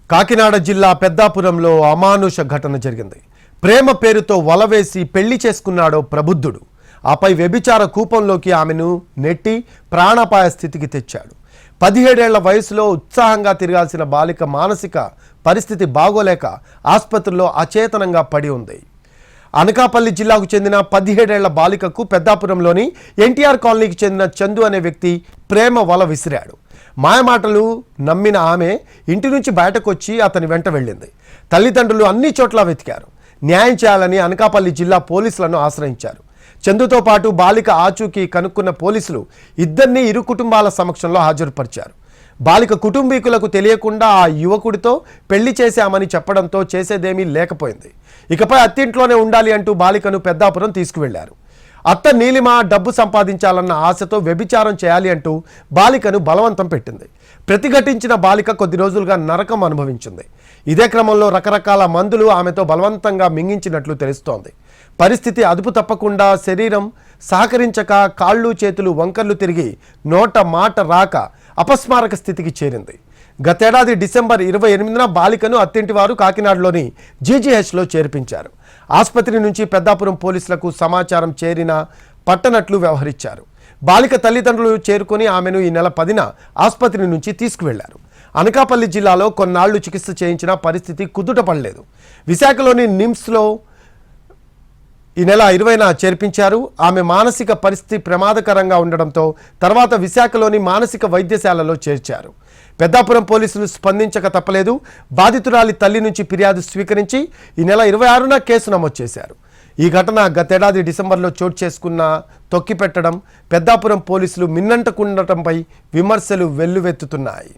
కాకినాడ జిల్లా పెద్దాపురంలో అమానుష ఘటన జరిగింది. ప్రేమ పేరుతో వలవేసి పెళ్లి చేసుకున్నాడో ప్రబుద్ధుడు. ఆపై వ్యభిచార కూపంలోకి ఆమెను నెట్టి ప్రాణాపాయ స్థితికి తెచ్చాడు. 17 ఏళ్ల వయసులో ఉత్సాహంగా తిరగాల్సిన బాలిక మానసిక పరిస్థితి బాగోలేక ఆసుపత్రిలో అచేతనంగా పడి ఉంది. అనకాపల్లి జిల్లాకు చెందిన 17 ఏళ్ల బాలికకు పెద్దాపురంలోని ఎన్టీఆర్ కాలనీకి చెందిన చందు అనే వ్యక్తి ప్రేమ వల విసిరాడు. మాయమాటలు నమ్మిన ఆమె ఇంటి నుంచి బయటకు వచ్చి అతని వెంట వెళ్ళింది. తల్లిదండ్రులు అన్ని చోట్ల వెతికారు. న్యాయం చేయాలని అనకాపల్లి జిల్లా పోలీసులను ఆశ్రయించారు. చందుతో పాటు బాలిక ఆచూకీ కనుక్కున్న పోలీసులు ఇద్దరిని ఇరు కుటుంబాల సమక్షంలో హాజరుపరిచారు. బాలిక కుటుంబీకులకు తెలియకుండా ఆ యువకుడితో పెళ్లి చేశామని చెప్పడంతో చేసేదేమీ లేకపోయింది. ఇకపై అత్తింట్లోనే ఉండాలి అంటూ బాలికను పెద్దాపురం తీసుకువెళ్లారు. అత్త నీలిమ డబ్బు సంపాదించాలన్న ఆశతో వ్యభిచారం చేయాలి అంటూ బాలికను బలవంతం పెట్టింది. ప్రతిఘటించిన బాలిక కొద్ది రోజులుగా నరకం అనుభవించింది. ఇదే క్రమంలో రకరకాల మందులు ఆమెతో బలవంతంగా మింగించినట్లు తెలుస్తోంది. పరిస్థితి అదుపు తప్పకుండా శరీరం సహకరించక కాళ్ళు చేతులు వంకర్లు తిరిగి నోట మాట రాక అపస్మారక స్థితికి చేరింది. గతేడాది డిసెంబర్ 28న బాలికను అత్తింటివారు కాకినాడలోని జీజీహెచ్లో చేర్పించారు. ఆసుపత్రి నుంచి పెద్దాపురం పోలీసులకు సమాచారం చేరినా పట్టనట్లు వ్యవహరించారు. బాలిక తల్లిదండ్రులు చేరుకొని ఆమెను ఈ నెల 10న ఆసుపత్రి నుంచి తీసుకువెళ్లారు. అనకాపల్లి జిల్లాలో కొన్నాళ్లు చికిత్స చేయించిన పరిస్థితి కుదుటపడలేదు. విశాఖలోని నిమ్స్లో ఈ నెల 20న చేర్పించారు. ఆమె మానసిక పరిస్థితి ప్రమాదకరంగా ఉండడంతో తర్వాత విశాఖలోని మానసిక వైద్యశాలలో చేర్చారు. పెద్దాపురం పోలీసులు స్పందించక తప్పలేదు. బాధితురాలి తల్లి నుంచి ఫిర్యాదు స్వీకరించి ఈ నెల 26న కేసు నమోదు చేశారు. ఈ ఘటన గతేడాది డిసెంబర్లో చోటు చేసుకున్న తొక్కిపెట్టడం పెద్దాపురం పోలీసులు మిన్నంటకుండటంపై విమర్శలు వెల్లువెత్తుతున్నాయి.